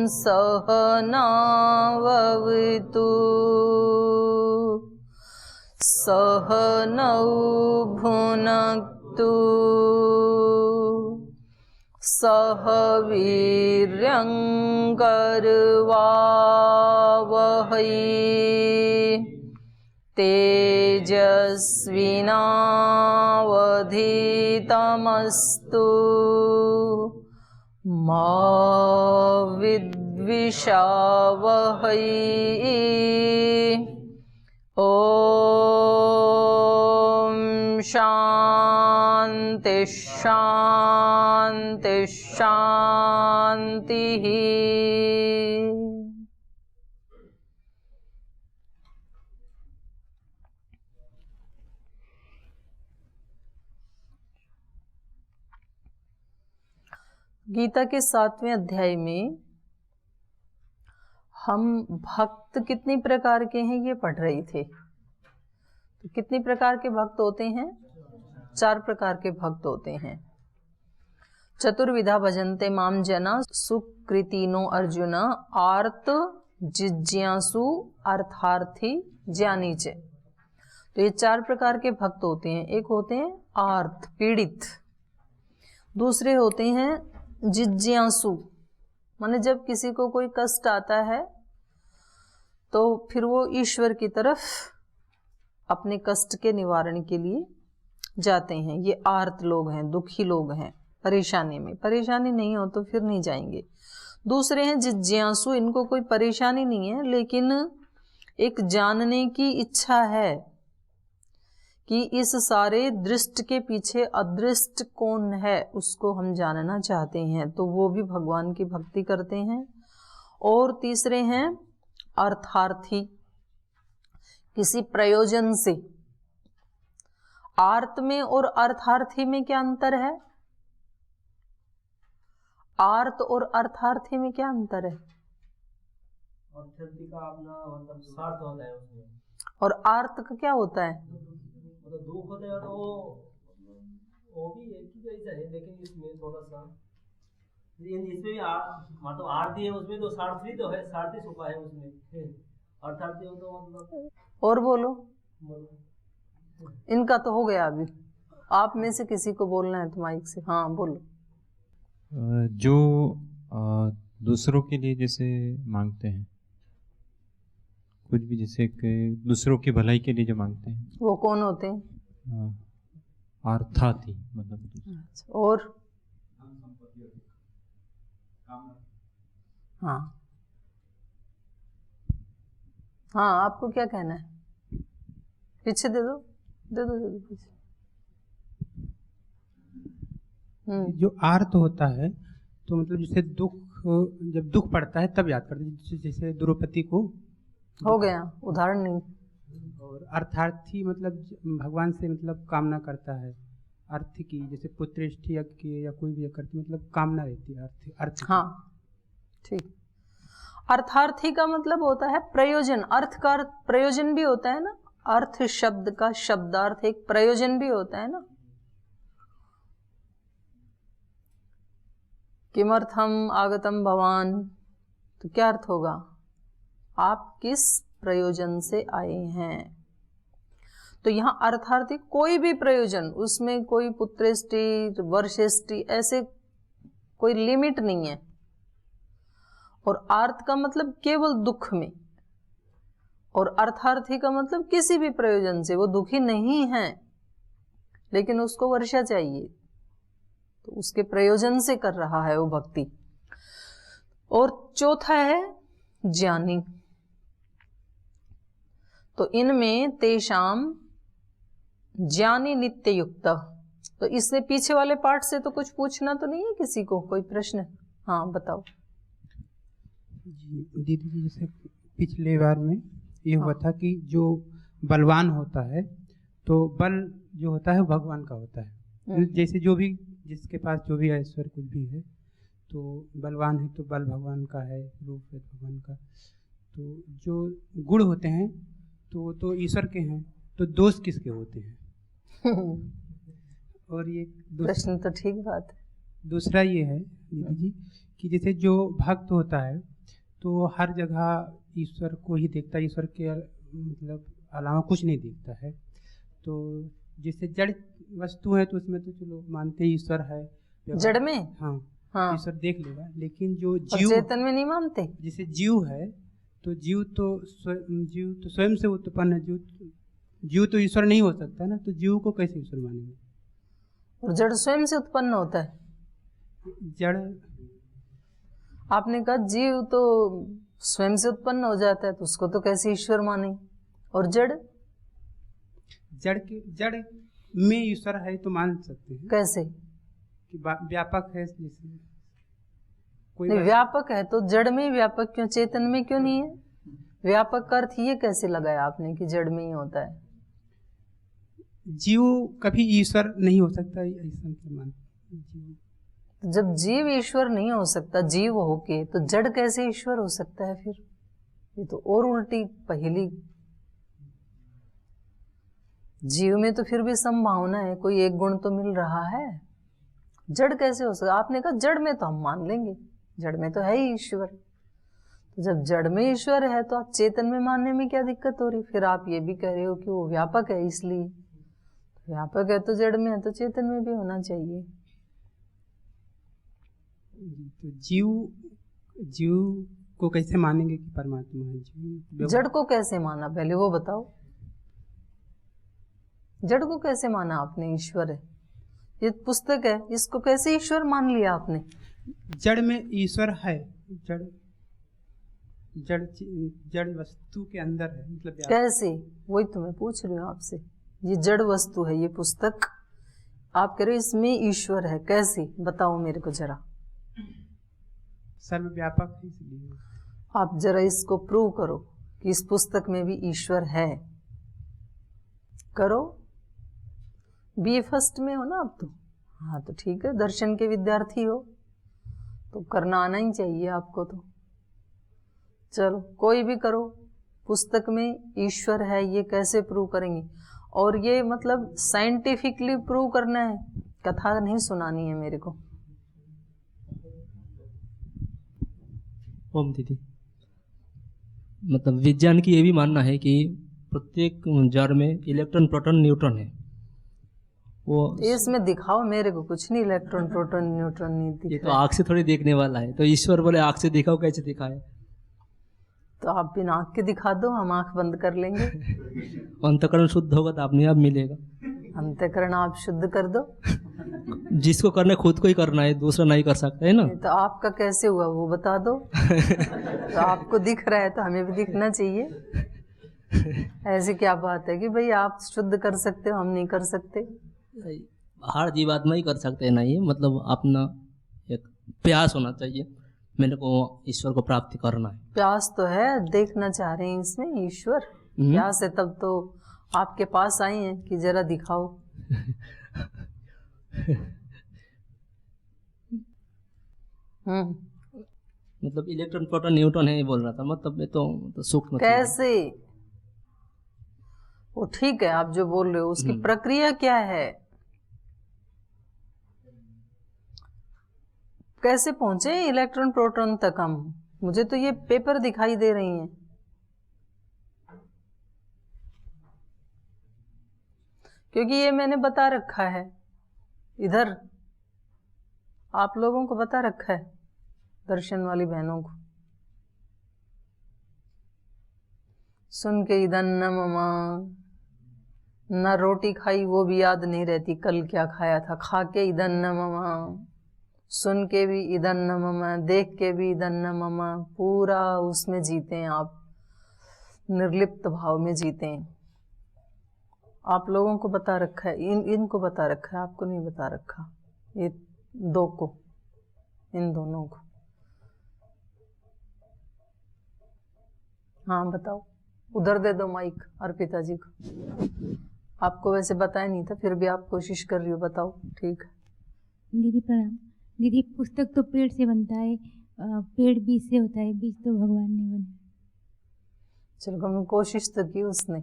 सहनाववतु सहनौ भुनक्तु सह वीर्यं करवावहै तेजस्विनावधीतमस्तु मा विद्विषावहै। ओम शांति शांति शांति। गीता के 7वें अध्याय में हम भक्त कितनी प्रकार के हैं ये पढ़ रहे थे। तो कितनी प्रकार के भक्त होते हैं? 4 प्रकार के भक्त होते हैं। चतुर्विधा भजन्ते माम जना सुकृतिनो अर्जुन आर्त जिज्ञासु अर्थार्थी ज्ञानी च। तो ये 4 प्रकार के भक्त होते हैं। एक होते हैं आर्त पीड़ित, दूसरे होते हैं जिज्ञासु, माने जब किसी को कोई कष्ट आता है तो फिर वो ईश्वर की तरफ अपने कष्ट के निवारण के लिए जाते हैं। ये आर्त लोग हैं, दुखी लोग हैं, परेशानी में। परेशानी नहीं हो तो फिर नहीं जाएंगे। दूसरे हैं जिज्ञासु, इनको कोई परेशानी नहीं है लेकिन एक जानने की इच्छा है कि इस सारे दृष्ट के पीछे अदृष्ट कौन है, उसको हम जानना चाहते हैं, तो वो भी भगवान की भक्ति करते हैं। और तीसरे हैं अर्थार्थी, किसी प्रयोजन से। आर्त में और अर्थार्थी में क्या अंतर है? आर्त और अर्थार्थी में क्या अंतर है? अर्थार्थी का अपना मतलब स्वार्थ होता है उसमें, और आर्त का क्या होता है? दुख होता है। तो वो भी एक ही जैसा है, लेकिन इसमें थोड़ा सा इसमें भी मतलब आरती है, उसमें तो स्वार्थी तो है, स्वार्थी छुपा है उसमें। अर्थार्थी हो तो मतलब और बोलो, इनका तो हो गया। अभी आप में से किसी को बोलना है तो माइक से। हाँ बोलो। जो दूसरों के लिए जैसे मांगते हैं कुछ भी, जैसे कि दूसरों की भलाई के लिए जो मांगते हैं, वो कौन होते हैं? अर्थार्थी मतलब। और हाँ हाँ, आपको क्या कहना है? पीछे दे दो, दे दो, दे दो पीछे। जो आर्त होता है तो मतलब जैसे दुख, जब दुख पड़ता है तब याद करते हैं, जैसे द्रौपदी को हो गया, उदाहरण नहीं। और अर्थार्थी मतलब भगवान से मतलब कामना करता है अर्थ की, जैसे पुत्रेष्टि यज्ञ की या कोई भी यज्ञ करती, मतलब कामना रहती है अर्थ। हाँ ठीक। अर्थार्थी का मतलब होता है प्रयोजन। अर्थ का प्रयोजन भी होता है ना। अर्थ शब्द का शब्दार्थ एक प्रयोजन भी होता है ना। किमर्थम आगतम भवान, तो क्या अर्थ होगा? आप किस प्रयोजन से आए हैं। तो यहाँ अर्थार्थी कोई भी प्रयोजन, उसमें कोई पुत्रेष्टि वर्षेष्टि ऐसे कोई लिमिट नहीं है। और आर्त का मतलब केवल दुख में, और अर्थार्थी का मतलब किसी भी प्रयोजन से। वो दुखी नहीं है लेकिन उसको वर्षा चाहिए, तो उसके प्रयोजन से कर रहा है वो भक्ति। और चौथा है ज्ञानी। तो इनमें तेषाम ज्ञानी नित्य युक्त। तो इससे पीछे वाले पार्ट से तो कुछ पूछना तो नहीं है किसी को? कोई प्रश्न? हाँ बताओ जी। दीदी जी, जैसे पिछले बार में ये हुआ था कि जो बलवान होता है तो बल जो होता है भगवान का होता है। जैसे जो भी जिसके पास जो भी ऐश्वर्य कुछ भी है तो बलवान है, तो बल भगवान का है, रूप है भगवान का। तो जो गुण होते हैं तो ईश्वर के हैं, तो दोष किसके होते हैं? और ये प्रश्न तो ठीक बात है। दूसरा ये है दीदी जी कि जैसे जो भक्त होता है तो हर जगह ईश्वर को ही देखता है, ईश्वर के मतलब अलावा कुछ नहीं देखता है। तो जैसे जड़ वस्तु है तो उसमें तो चलो मानते ही ईश्वर है, जड़ में? हाँ हाँ। ईश्वर देख लेगा। लेकिन जो और जीव, चेतन में नहीं मानते? जैसे जीव है तो जीव तो स्वयं से उत्पन्न है। जीव तो ईश्वर नहीं हो सकता ना, तो जीव को कैसे ईश्वर मानेंगे? और जड़ स्वयं से उत्पन्न होता है? जड़, आपने कहा जीव तो स्वयं से उत्पन्न हो जाता है, तो उसको तो कैसे ईश्वर माने? और जड़? जड़ में ईश्वर है तो मान सकते हैं कैसे? कि व्यापक है। जैसे कोई नहीं, व्यापक है तो जड़ में ही व्यापक क्यों, चेतन में क्यों नहीं है? व्यापक का अर्थ ये कैसे लगाया आपने कि जड़ में ही होता है? जीव कभी ईश्वर नहीं हो सकता, ऐसा मान। जब जीव ईश्वर नहीं हो सकता जीव होके, तो जड़ कैसे ईश्वर हो सकता है फिर? ये तो और उल्टी पहेली। जीव में तो फिर भी संभावना है, कोई एक गुण तो मिल रहा है, जड़ कैसे हो सकता? आपने कहा जड़ में तो हम मान लेंगे, जड़ में तो है ही ईश्वर। तो जब जड़ में ईश्वर है तो आप चेतन में मानने में क्या दिक्कत हो रही? फिर आप ये भी कह रहे हो कि वो व्यापक है, इसलिए व्यापक है तो जड़ में है तो चेतन में भी होना चाहिए। तो जीव को कैसे मानेंगे कि परमात्मा है? जीव जड़ को कैसे माना, पहले वो बताओ। जड़ को कैसे माना आपने ईश्वर है? ये पुस्तक है, इसको कैसे ईश्वर मान लिया आपने? जड़ में ईश्वर है, जड़ वस्तु के अंदर है, मतलब कैसे? वही तो मैं पूछ रही हूँ आपसे। ये जड़ वस्तु है, ये पुस्तक, आप कह रहे हो इसमें ईश्वर है, कैसे? बताओ मेरे को जरा। सर्वव्यापक है इसलिए। आप जरा इसको प्रूव करो कि इस पुस्तक में भी ईश्वर है। करो। बीए फर्स्ट में हो ना आप तो? हाँ तो ठीक है, दर्शन के विद्यार्थी हो तो करना आना ही चाहिए आपको। तो चलो कोई भी करो, पुस्तक में ईश्वर है ये कैसे प्रूव करेंगे? और ये मतलब साइंटिफिकली प्रूव करना है, कथा नहीं सुनानी है मेरे को। ओम दीदी, मतलब विज्ञान की ये भी मानना है कि प्रत्येक जड़ में इलेक्ट्रॉन प्रोटॉन न्यूट्रॉन है। वो इसमें दिखाओ मेरे को, कुछ नहीं इलेक्ट्रॉन प्रोटॉन न्यूट्रॉन नहीं दिख ये तो रहा है। आँख से थोड़ी देखने वाला है, तो ईश्वर बोले आँख से दिखाओ, कैसे दिखाए? तो आप बिना आँख के दिखा दो, हम आँख बंद कर लेंगे। अंतकरण शुद्ध होगा तो अपने आप मिलेगा। अंतःकरण आप शुद्ध कर दो। जिसको करना है खुद को ही करना है, दूसरा नहीं कर सकता है ना। तो आपका कैसे हुआ वो बता दो। तो आपको दिख रहा है तो हमें भी दिखना चाहिए। ऐसी क्या बात है कि भाई आप शुद्ध कर सकते हो, हम नहीं कर सकते? हर जीवात्मा ही कर सकते हैं ना, ये मतलब अपना एक प्रयास होना चाहिए, मेरे को ईश्वर को प्राप्ति करना है। प्यास तो है, देखना चाह रहे हैं इसमें ईश्वर। प्यास है तब तो आपके पास आई हैं कि जरा दिखाओ। मतलब इलेक्ट्रॉन प्रोटॉन न्यूट्रॉन है ये बोल रहा था, मतलब ये तो सूक्ष्म चीज़ है। कैसे? वो ठीक है, आप जो बोल रहे हो उसकी प्रक्रिया क्या है? कैसे पहुंचे इलेक्ट्रॉन प्रोटॉन तक हम? मुझे तो ये पेपर दिखाई दे रही हैं। क्योंकि ये मैंने बता रखा है, इधर आप लोगों को बता रखा है, दर्शन वाली बहनों को। सुन के इधन न ममा, न रोटी खाई वो भी याद नहीं रहती कल क्या खाया था, खा के इधन न ममा, सुन के भी इधन न ममा, देख के भी इधन न ममा, पूरा उसमें जीते हैं आप, निर्लिप्त भाव में जीते हैं। आप लोगों को बता रखा है, इनको बता रखा है, आपको नहीं बता रखा, ये दो को, इन दोनों को। हाँ बताओ, उधर दे दो माइक अर्पिता जी को। आपको वैसे बताया नहीं था, फिर भी आप कोशिश कर रही हो, बताओ। ठीक है दीदी प्रणाम। दीदी पुस्तक तो पेड़ से बनता है, पेड़ बीज से होता है, बीज तो भगवान ने बनाया। चलो हमने कोशिश तो की उसने।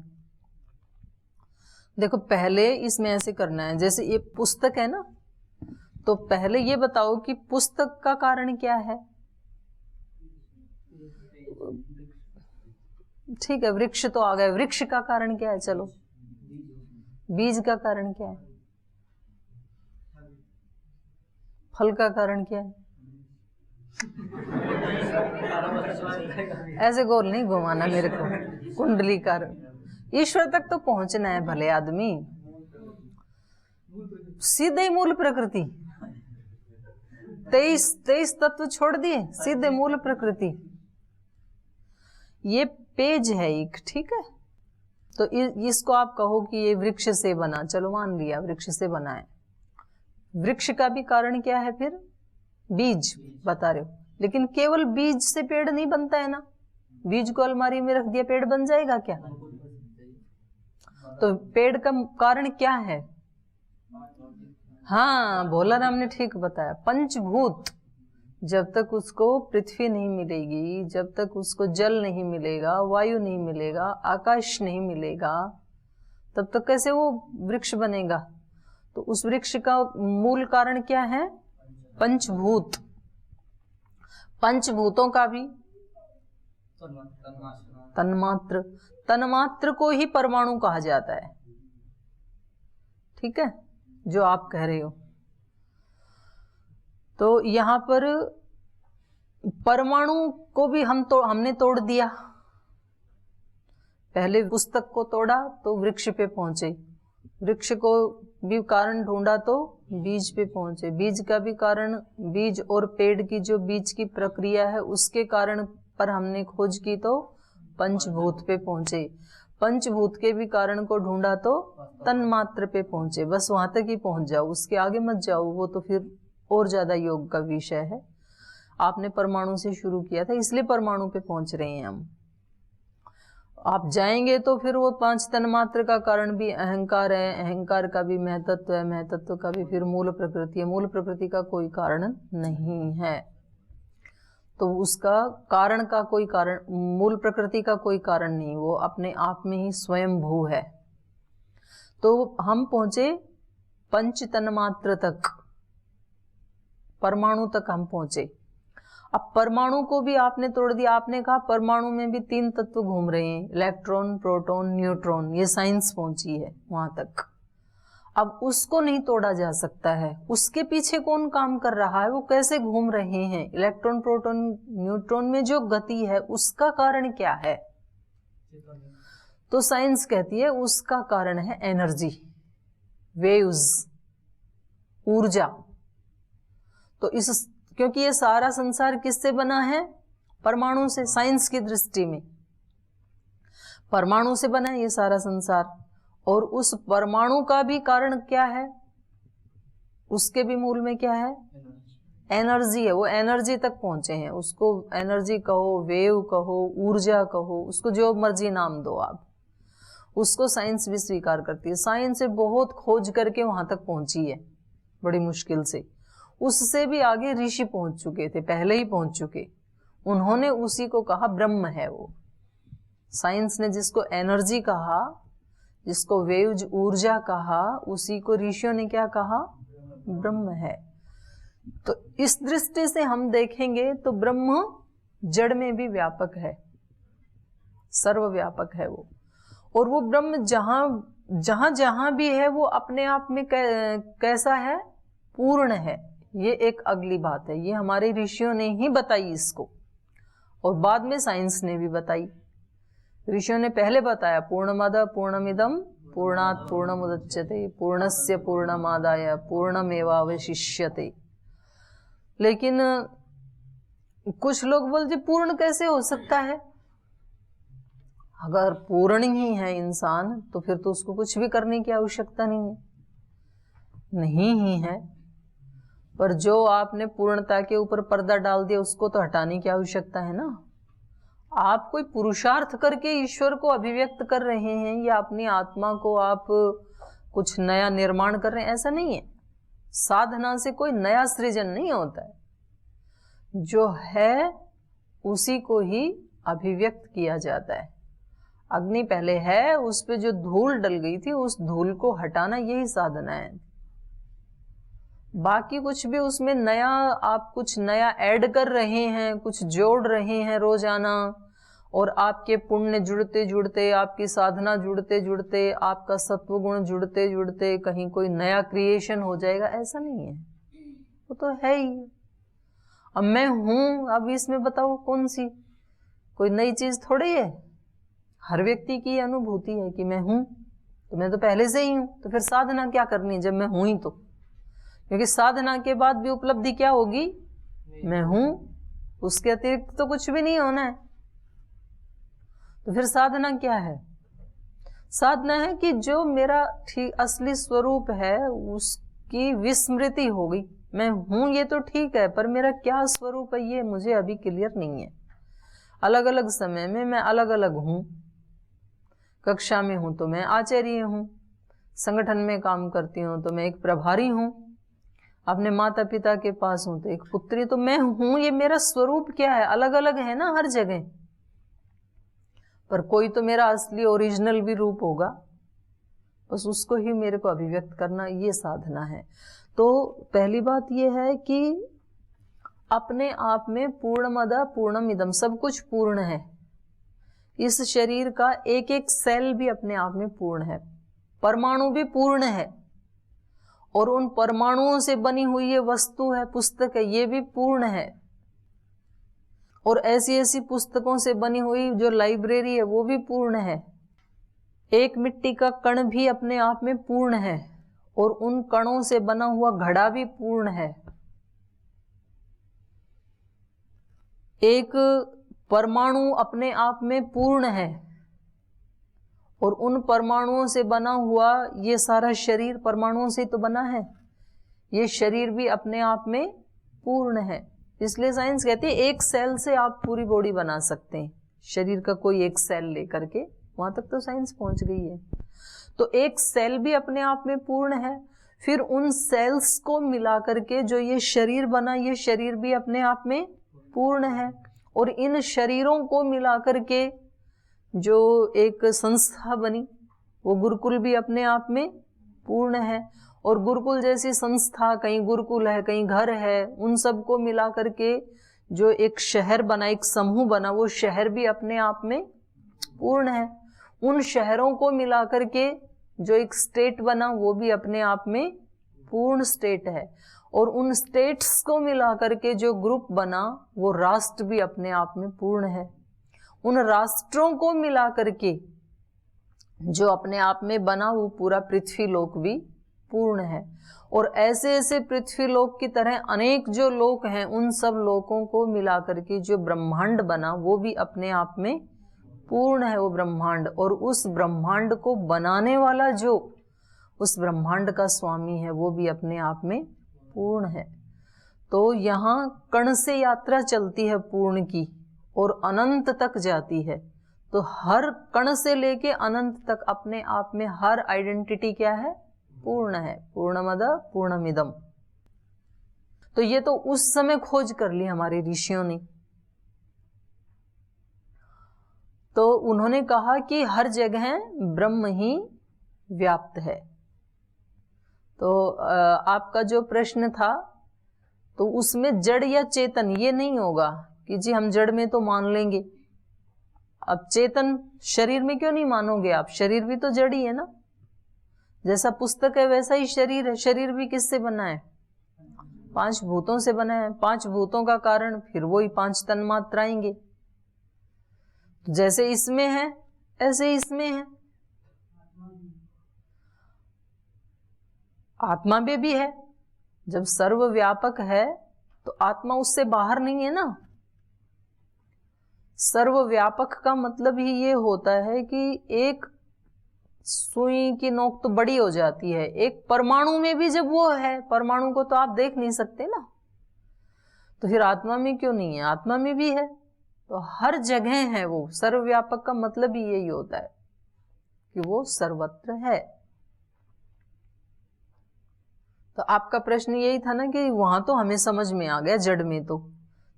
देखो पहले इसमें ऐसे करना है, जैसे ये पुस्तक है ना, तो पहले ये बताओ कि पुस्तक का कारण क्या है? ठीक है, वृक्ष तो आ गए। वृक्ष का कारण क्या है? चलो, बीज का कारण क्या है? फल का कारण क्या है? ऐसे गोल नहीं घुमाना मेरे को। कुंडली कारण, ईश्वर तक तो पहुंचना है भले आदमी, सीधे मूल प्रकृति। 23 तत्व छोड़ दिए, सीधे मूल प्रकृति। ये पेज है एक, ठीक है। तो इसको आप कहो कि ये वृक्ष से बना, चलो मान लिया वृक्ष से बना है। वृक्ष का भी कारण क्या है फिर? बीज बता रहे हो, लेकिन केवल बीज से पेड़ नहीं बनता है ना। बीज को अलमारी में रख दिया, पेड़ बन जाएगा क्या? तो पेड़ का कारण क्या है? हाँ, भोला राम ने ठीक बताया, पंचभूत। जब तक उसको पृथ्वी नहीं मिलेगी, जब तक उसको जल नहीं मिलेगा, वायु नहीं मिलेगा, आकाश नहीं मिलेगा, तब तक कैसे वो वृक्ष बनेगा? तो उस वृक्ष का मूल कारण क्या है? पंचभूत। पंचभूतों का भी तन्मात्र, तन्मात्र को ही परमाणु कहा जाता है, ठीक है, जो आप कह रहे हो। तो यहां पर परमाणु को भी हमने तोड़ दिया। पहले पुस्तक को तोड़ा तो वृक्ष पे पहुंचे, वृक्ष को भी कारण ढूंढा तो बीज पे पहुंचे, बीज का भी कारण, बीज और पेड़ की जो बीज की प्रक्रिया है उसके कारण पर हमने खोज की तो पंचभूत पे पहुंचे, पंचभूत के भी कारण को ढूंढा तो तन्मात्र पे पहुंचे। बस वहां तक ही पहुंच जाओ, उसके आगे मत जाओ, वो तो फिर और ज्यादा योग का विषय है। आपने परमाणु से शुरू किया था, इसलिए परमाणु पे पहुंच रहे हैं हम। आप जाएंगे तो फिर वो 5 तन्मात्र का कारण भी अहंकार है, अहंकार का भी महतत्व है, महतत्व का भी फिर मूल प्रकृति है, मूल प्रकृति का कोई कारण नहीं है। तो उसका कारण का कोई कारण, मूल प्रकृति का कोई कारण नहीं, वो अपने आप में ही स्वयंभू है। तो हम पहुंचे पंच तन्मात्र तक, परमाणु तक हम पहुंचे। अब परमाणु को भी आपने तोड़ दिया। आपने कहा परमाणु में भी 3 तत्व घूम रहे हैं, इलेक्ट्रॉन, प्रोटॉन, न्यूट्रॉन, ये साइंस पहुंची है वहां तक। अब उसको नहीं तोड़ा जा सकता है, उसके पीछे कौन काम कर रहा है, वो कैसे घूम रहे हैं, इलेक्ट्रॉन, प्रोटॉन, न्यूट्रॉन में जो गति है उसका कारण क्या है? तो साइंस कहती है उसका कारण है एनर्जी, वेव्स, ऊर्जा। तो इस, क्योंकि ये सारा संसार किससे बना है? परमाणु से। साइंस की दृष्टि में परमाणु से बना है ये सारा संसार। और उस परमाणु का भी कारण क्या है? उसके भी मूल में क्या है? एनर्जी है। वो एनर्जी तक पहुंचे हैं, उसको एनर्जी कहो, वेव कहो, ऊर्जा कहो, उसको जो मर्जी नाम दो आप, उसको साइंस भी स्वीकार करती है। साइंस से बहुत खोज करके वहां तक पहुंची है, बड़ी मुश्किल से। उससे भी आगे ऋषि पहुंच चुके थे, पहले ही पहुंच चुके, उन्होंने उसी को कहा ब्रह्म है वो। साइंस ने जिसको एनर्जी कहा, जिसको वेव्स, ऊर्जा कहा, उसी को ऋषियों ने क्या कहा? ब्रह्म है। तो इस दृष्टि से हम देखेंगे तो ब्रह्म जड़ में भी व्यापक है, सर्वव्यापक है वो। और वो ब्रह्म जहां जहां भी है वो अपने आप में कैसा है? पूर्ण है। ये एक अगली बात है, ये हमारे ऋषियों ने ही बताई इसको, और बाद में साइंस ने भी बताई। ऋषियों ने पहले बताया पूर्णमद पूर्णमिदम पूर्णात् पूर्णमुदच्यते पूर्णस्य पूर्णमादाय पूर्णमेवावशिष्यते। लेकिन कुछ लोग बोलते पूर्ण कैसे हो सकता है? अगर पूर्ण ही है इंसान तो फिर तो उसको कुछ भी करने की आवश्यकता नहीं है, नहीं ही है। पर जो आपने पूर्णता के ऊपर पर्दा डाल दिया उसको तो हटाने की आवश्यकता है ना। आप कोई पुरुषार्थ करके ईश्वर को अभिव्यक्त कर रहे हैं या अपनी आत्मा को आप कुछ नया निर्माण कर रहे हैं, ऐसा नहीं है। साधना से कोई नया सृजन नहीं होता है, जो है उसी को ही अभिव्यक्त किया जाता है। अग्नि पहले है, उस पे जो धूल डल गई थी उस धूल को हटाना, यही साधना है। बाकी कुछ भी उसमें नया, आप कुछ नया ऐड कर रहे हैं, कुछ जोड़ रहे हैं रोजाना, और आपके पुण्य जुड़ते जुड़ते, आपकी साधना जुड़ते जुड़ते, आपका सत्व गुण जुड़ते जुड़ते कहीं कोई नया क्रिएशन हो जाएगा, ऐसा नहीं है। वो तो है ही। अब मैं हूं, अब इसमें बताओ कौन सी कोई नई चीज थोड़ी है। हर व्यक्ति की अनुभूति है कि मैं हूं, तो मैं तो पहले से ही हूं, तो फिर साधना क्या करनी जब मैं हूं ही तो। क्योंकि साधना के बाद भी उपलब्धि क्या होगी, मैं हूं, उसके अतिरिक्त तो कुछ भी नहीं होना है। तो फिर साधना क्या है? साधना है कि जो मेरा ठीक असली स्वरूप है उसकी विस्मृति हो गई। मैं हूं ये तो ठीक है, पर मेरा क्या स्वरूप है ये मुझे अभी क्लियर नहीं है। अलग अलग समय में मैं अलग अलग हूं। कक्षा में हूं तो मैं आचार्य हूं, संगठन में काम करती हूं तो मैं एक प्रभारी हूं, अपने माता पिता के पास हूं तो एक पुत्री। तो मैं हूं, ये मेरा स्वरूप क्या है? अलग अलग है ना हर जगह, पर कोई तो मेरा असली ओरिजिनल भी रूप होगा, बस उसको ही मेरे को अभिव्यक्त करना, ये साधना है। तो पहली बात ये है कि अपने आप में पूर्णमद पूर्णमिदम, सब कुछ पूर्ण है। इस शरीर का एक एक सेल भी अपने आप में पूर्ण है, परमाणु भी पूर्ण है, और उन परमाणुओं से बनी हुई ये वस्तु है, पुस्तक है, ये भी पूर्ण है। और ऐसी ऐसी पुस्तकों से बनी हुई जो लाइब्रेरी है वो भी पूर्ण है। एक मिट्टी का कण भी अपने आप में पूर्ण है, और उन कणों से बना हुआ घड़ा भी पूर्ण है। एक परमाणु अपने आप में पूर्ण है, और उन परमाणुओं से बना हुआ ये सारा शरीर परमाणुओं से तो बना है, ये शरीर भी अपने आप में पूर्ण है। इसलिए साइंस कहती है एक सेल से आप पूरी बॉडी बना सकते हैं, शरीर का कोई एक सेल लेकर के, वहां तक तो साइंस पहुंच गई है। तो एक सेल भी अपने आप में पूर्ण है, फिर उन सेल्स को मिला करके जो ये शरीर बना, ये शरीर भी अपने आप में पूर्ण है, और इन शरीरों को मिला करके जो एक संस्था बनी वो गुरुकुल भी अपने आप में पूर्ण है। और गुरुकुल जैसी संस्था, कहीं गुरुकुल है कहीं घर है, उन सब को मिला करके जो एक शहर बना, एक समूह बना, वो शहर भी अपने आप में पूर्ण है। उन शहरों को मिला करके जो एक स्टेट बना वो भी अपने आप में पूर्ण स्टेट है, और उन स्टेट्स को मिला करके जो ग्रुप बना वो राष्ट्र भी अपने आप में पूर्ण है। उन राष्ट्रों को मिला करके जो अपने आप में बना वो पूरा पृथ्वी लोक भी पूर्ण है। और ऐसे ऐसे पृथ्वी लोक की तरह अनेक जो लोक हैं, उन सब लोकों को मिला करके जो ब्रह्मांड बना वो भी अपने आप में पूर्ण है वो ब्रह्मांड। और उस ब्रह्मांड को बनाने वाला जो उस ब्रह्मांड का स्वामी है वो भी अपने आप में पूर्ण है। तो यहाँ कण से यात्रा चलती है पूर्ण की, और अनंत तक जाती है। तो हर कण से लेके अनंत तक अपने आप में हर आइडेंटिटी क्या है? पूर्ण है। पूर्णमद पूर्णमिदम। तो ये तो उस समय खोज कर ली हमारे ऋषियों ने। तो उन्होंने कहा कि हर जगह ब्रह्म ही व्याप्त है। तो आपका जो प्रश्न था तो उसमें जड़ या चेतन ये नहीं होगा कि जी हम जड़ में तो मान लेंगे। अब चेतन शरीर में क्यों नहीं मानोगे आप? शरीर भी तो जड़ ही है ना। जैसा पुस्तक है वैसा ही शरीर है। शरीर भी किससे बना है? 5 भूतों से बना है। 5 भूतों का कारण फिर वही 5 तन्मात्राएंगे। तो जैसे इसमें है ऐसे इसमें है। आत्मा में भी है। जब सर्वव्यापक है तो आत्मा उससे बाहर नहीं है ना। सर्वव्यापक का मतलब ही ये होता है कि एक सुई की नोक तो बड़ी हो जाती है, एक परमाणु में भी जब वो है, परमाणु को तो आप देख नहीं सकते ना, तो फिर आत्मा में क्यों नहीं है? आत्मा में भी है। तो हर जगह है वो। सर्वव्यापक का मतलब ही यही होता है कि वो सर्वत्र है। तो आपका प्रश्न यही था ना कि वहां तो हमें समझ में आ गया, जड़ में तो,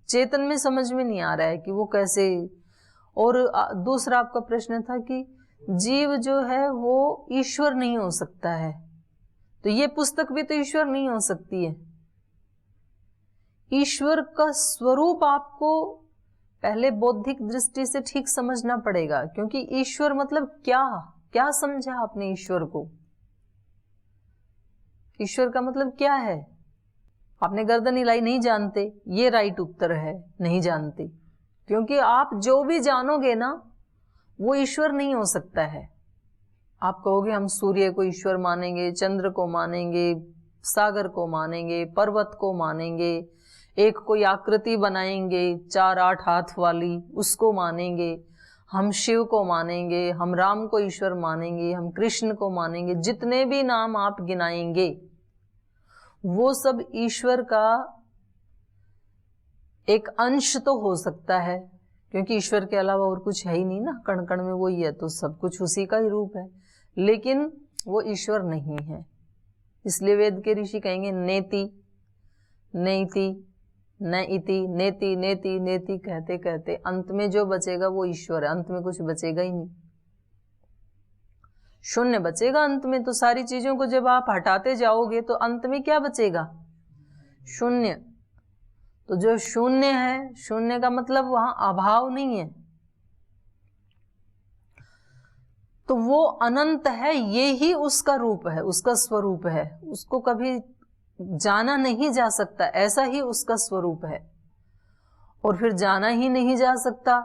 चेतन में समझ में नहीं आ रहा है कि वो कैसे। और दूसरा आपका प्रश्न था कि जीव जो है वो ईश्वर नहीं हो सकता है। तो ये पुस्तक भी तो ईश्वर नहीं हो सकती है। ईश्वर का स्वरूप आपको पहले बौद्धिक दृष्टि से ठीक समझना पड़ेगा, क्योंकि ईश्वर मतलब क्या, क्या समझा आपने ईश्वर को? ईश्वर का मतलब क्या है? आपने गर्दन हिलाई, नहीं जानते, ये राइट उत्तर है, नहीं जानते। क्योंकि आप जो भी जानोगे ना वो ईश्वर नहीं हो सकता है। आप कहोगे हम सूर्य को ईश्वर मानेंगे, चंद्र को मानेंगे, सागर को मानेंगे, पर्वत को मानेंगे, एक कोई आकृति बनाएंगे 4-8 हाथ वाली, उसको मानेंगे, हम शिव को मानेंगे, हम राम को ईश्वर मानेंगे, हम कृष्ण को मानेंगे, जितने भी नाम आप गिनाएंगे वो सब ईश्वर का एक अंश तो हो सकता है, क्योंकि ईश्वर के अलावा और कुछ है ही नहीं ना, कण कण में वही है, तो सब कुछ उसी का ही रूप है, लेकिन वो ईश्वर नहीं है। इसलिए वेद के ऋषि कहेंगे नेति नेति न इति, नेति नेति नेति कहते कहते अंत में जो बचेगा वो ईश्वर है। अंत में कुछ बचेगा ही नहीं, शून्य बचेगा अंत में। तो सारी चीजों को जब आप हटाते जाओगे तो अंत में क्या बचेगा? शून्य। तो जो शून्य है, शून्य का मतलब वहां अभाव नहीं है, तो वो अनंत है, ये ही उसका रूप है, उसका स्वरूप है। उसको कभी जाना नहीं जा सकता, ऐसा ही उसका स्वरूप है। और फिर जाना ही नहीं जा सकता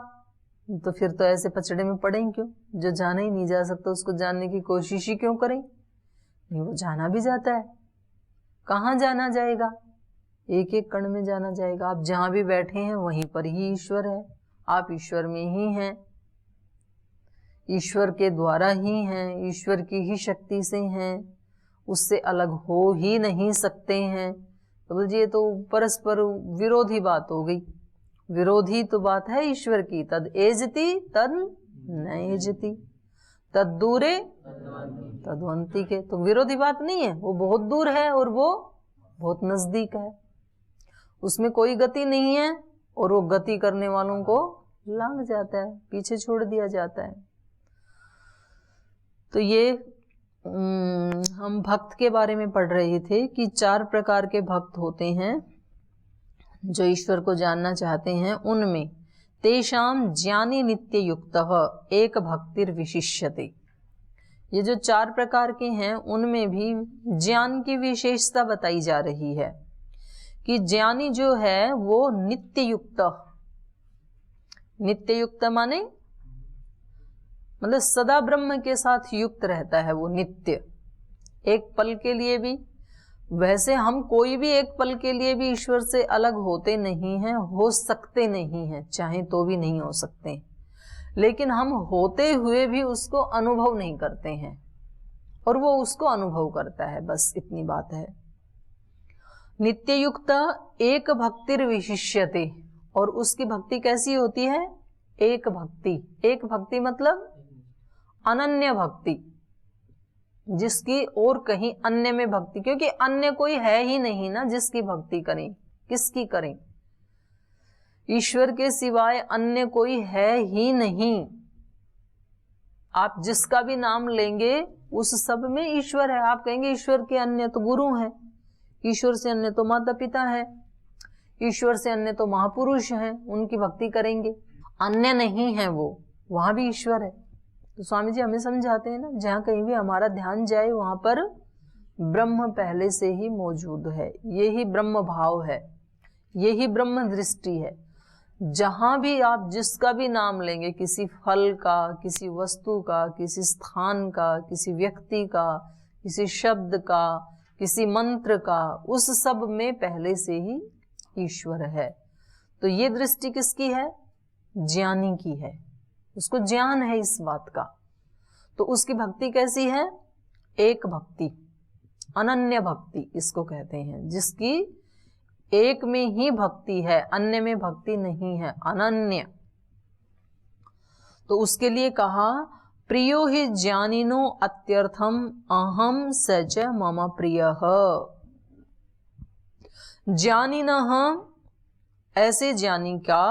तो फिर तो ऐसे पचड़े में पड़ें क्यों? जो जाना ही नहीं जा सकता उसको जानने की कोशिश ही क्यों करें? नहीं, वो जाना भी जाता है। कहाँ जाना जाएगा? एक एक कण में जाना जाएगा। आप जहां भी बैठे हैं वहीं पर ही ईश्वर है, आप ईश्वर में ही हैं, ईश्वर के द्वारा ही हैं, ईश्वर की ही शक्ति से हैं, उससे अलग हो ही नहीं सकते हैं। तो बोलिए, तो परस्पर विरोधी बात हो गई। विरोधी तो बात है ईश्वर की, तद एजति तद न एजति, तद दूरे तद्वंती के। तो विरोधी बात नहीं है, वो बहुत दूर है और वो बहुत नजदीक है, उसमें कोई गति नहीं है, और वो गति करने वालों को लांघ जाता है, पीछे छोड़ दिया जाता है। तो ये हम भक्त के बारे में पढ़ रहे थे कि 4 प्रकार के भक्त होते हैं जो ईश्वर को जानना चाहते हैं। उनमें तेषाम ज्ञानी नित्य युक्तः एक भक्तिर विशिष्यते। ये जो 4 प्रकार के हैं उनमें भी ज्ञान की विशेषता बताई जा रही है कि ज्ञानी जो है वो नित्य युक्त, नित्य युक्त माने मतलब सदा ब्रह्म के साथ युक्त रहता है वो नित्य, एक पल के लिए भी। वैसे हम कोई भी एक पल के लिए भी ईश्वर से अलग होते नहीं हैं, हो सकते नहीं हैं, चाहे तो भी नहीं हो सकते, लेकिन हम होते हुए भी उसको अनुभव नहीं करते हैं और वो उसको अनुभव करता है, बस इतनी बात है। नित्य युक्त एक भक्तिर विशिष्यते, और उसकी भक्ति कैसी होती है? एक भक्ति। एक भक्ति मतलब अनन्य भक्ति, जिसकी और कहीं अन्य में भक्ति, क्योंकि अन्य कोई है ही नहीं ना जिसकी भक्ति करें, किसकी करें? ईश्वर के सिवाय अन्य कोई है ही नहीं। आप जिसका भी नाम लेंगे उस सब में ईश्वर है। आप कहेंगे ईश्वर के अन्य तो गुरु हैं, ईश्वर से अन्य तो माता पिता है, ईश्वर से अन्य तो महापुरुष हैं, उनकी भक्ति करेंगे। अन्य नहीं है वो, वहां भी ईश्वर है। तो स्वामी जी हमें समझाते हैं ना, जहां कहीं भी हमारा ध्यान जाए वहां पर ब्रह्म पहले से ही मौजूद है। यही ब्रह्म भाव है, यही ब्रह्म दृष्टि है। जहां भी आप जिसका भी नाम लेंगे, किसी फल का, किसी वस्तु का, किसी स्थान का, किसी व्यक्ति का, किसी शब्द का, किसी मंत्र का, उस सब में पहले से ही ईश्वर है। तो ये दृष्टि किसकी है? ज्ञानी की है, उसको ज्ञान है इस बात का। तो उसकी भक्ति कैसी है? एक भक्ति, अनन्य भक्ति इसको कहते हैं, जिसकी एक में ही भक्ति है, अन्य में भक्ति नहीं है, अनन्य। तो उसके लिए कहा प्रियो हि ज्ञानिनो अत्यर्थम अहम सच मम प्रियः। ज्ञानिनः ऐसे ज्ञानी का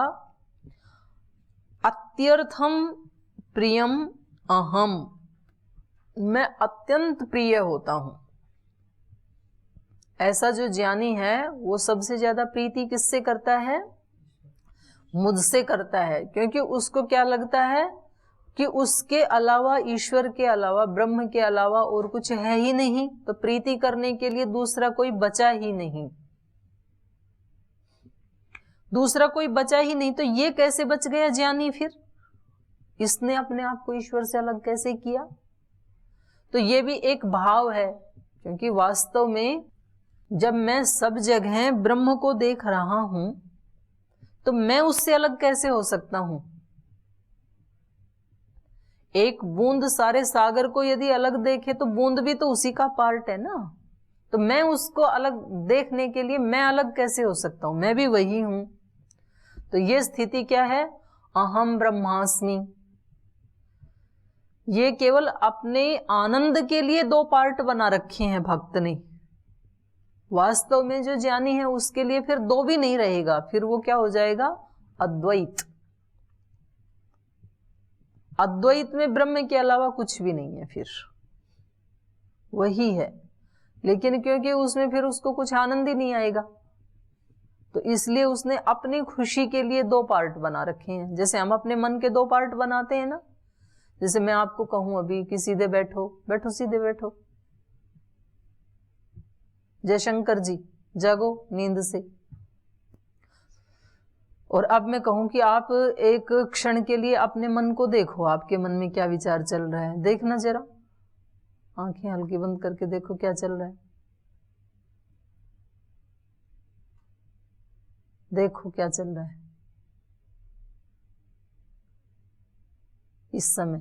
अत्यर्थम प्रियम अहम, मैं अत्यंत प्रिय होता हूं। ऐसा जो ज्ञानी है वो सबसे ज्यादा प्रीति किससे करता है? मुझसे करता है, क्योंकि उसको क्या लगता है कि उसके अलावा, ईश्वर के अलावा, ब्रह्म के अलावा और कुछ है ही नहीं, तो प्रीति करने के लिए दूसरा कोई बचा ही नहीं, दूसरा कोई बचा ही नहीं। तो ये कैसे बच गया ज्ञानी? फिर इसने अपने आप को ईश्वर से अलग कैसे किया? तो ये भी एक भाव है, क्योंकि वास्तव में जब मैं सब जगह ब्रह्म को देख रहा हूं तो मैं उससे अलग कैसे हो सकता हूं? एक बूंद सारे सागर को यदि अलग देखे तो बूंद भी तो उसी का पार्ट है ना। तो मैं उसको अलग देखने के लिए मैं अलग कैसे हो सकता हूं? मैं भी वही हूं। तो ये स्थिति क्या है? अहम ब्रह्मास्मि। ये केवल अपने आनंद के लिए दो पार्ट बना रखे हैं भक्त ने। वास्तव में जो ज्ञानी है उसके लिए फिर दो भी नहीं रहेगा, फिर वो क्या हो जाएगा? अद्वैत। अद्वैत में ब्रह्म के अलावा कुछ भी नहीं है, फिर वही है। लेकिन क्योंकि उसमें फिर उसको कुछ आनंद ही नहीं आएगा, तो इसलिए उसने अपनी खुशी के लिए दो पार्ट बना रखे हैं। जैसे हम अपने मन के दो पार्ट बनाते हैं ना, जैसे मैं आपको कहूं अभी कि सीधे बैठो, बैठो सीधे बैठो। जय शंकर जी, जागो नींद से। और अब मैं कहूं कि आप एक क्षण के लिए अपने मन को देखो, आपके मन में क्या विचार चल रहा है। देखना जरा, आंखें हल्की बंद करके देखो क्या चल रहा है। देखो क्या चल रहा है इस समय।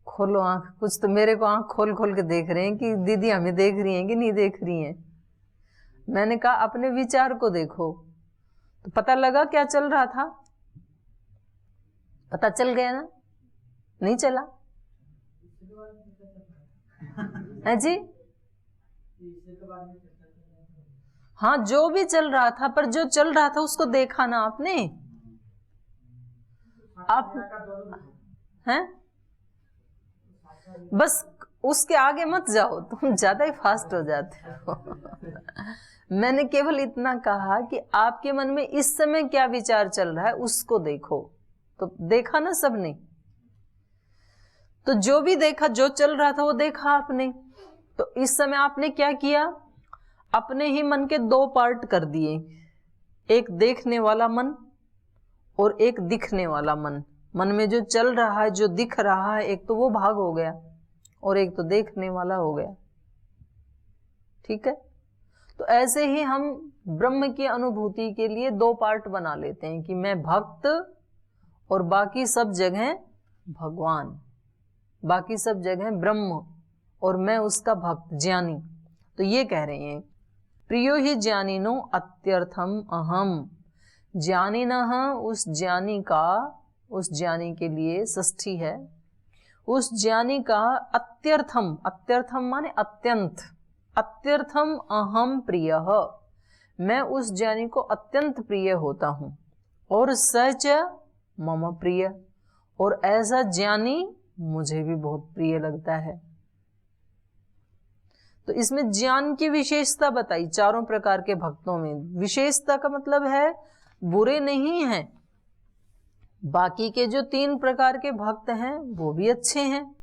खोलो आंख। कुछ तो मेरे को आंख खोल खोल के देख रहे हैं कि दीदी हमें देख रही हैं कि नहीं देख रही हैं। मैंने कहा अपने विचार को देखो, तो पता लगा क्या चल रहा था? पता चल गया ना? नहीं चला है जी? हाँ, जो भी चल रहा था, पर जो चल रहा था उसको देखा ना आपने? आप हैं? बस उसके आगे मत जाओ, तुम ज्यादा ही फास्ट हो जाते हो। मैंने केवल इतना कहा कि आपके मन में इस समय क्या विचार चल रहा है उसको देखो। तो देखा ना सबने? तो जो भी देखा, जो चल रहा था वो देखा आपने। तो इस समय आपने क्या किया? अपने ही मन के दो पार्ट कर दिए, एक देखने वाला मन और एक दिखने वाला मन। मन में जो चल रहा है, जो दिख रहा है, एक तो वो भाग हो गया और एक तो देखने वाला हो गया। ठीक है? तो ऐसे ही हम ब्रह्म की अनुभूति के लिए दो पार्ट बना लेते हैं कि मैं भक्त और बाकी सब जगह भगवान, बाकी सब जगह ब्रह्म और मैं उसका भक्त, ज्ञानी। तो ये कह रहे हैं प्रियो ही ज्ञानिनो अत्यर्थम अहम। ज्ञानिनः उस ज्ञानी का, उस ज्ञानी के लिए षष्ठी है, उस ज्ञानी का अत्यर्थम, अत्यर्थम माने अत्यंत, अत्यर्थम अहम प्रियः, मैं उस ज्ञानी को अत्यंत प्रिय होता हूं। और सच मम प्रिय, और ऐसा ज्ञानी मुझे भी बहुत प्रिय लगता है। तो इसमें ज्ञान की विशेषता बताई चारों प्रकार के भक्तों में। विशेषता का मतलब है बुरे नहीं हैं, बाकी के जो तीन प्रकार के भक्त हैं वो भी अच्छे हैं।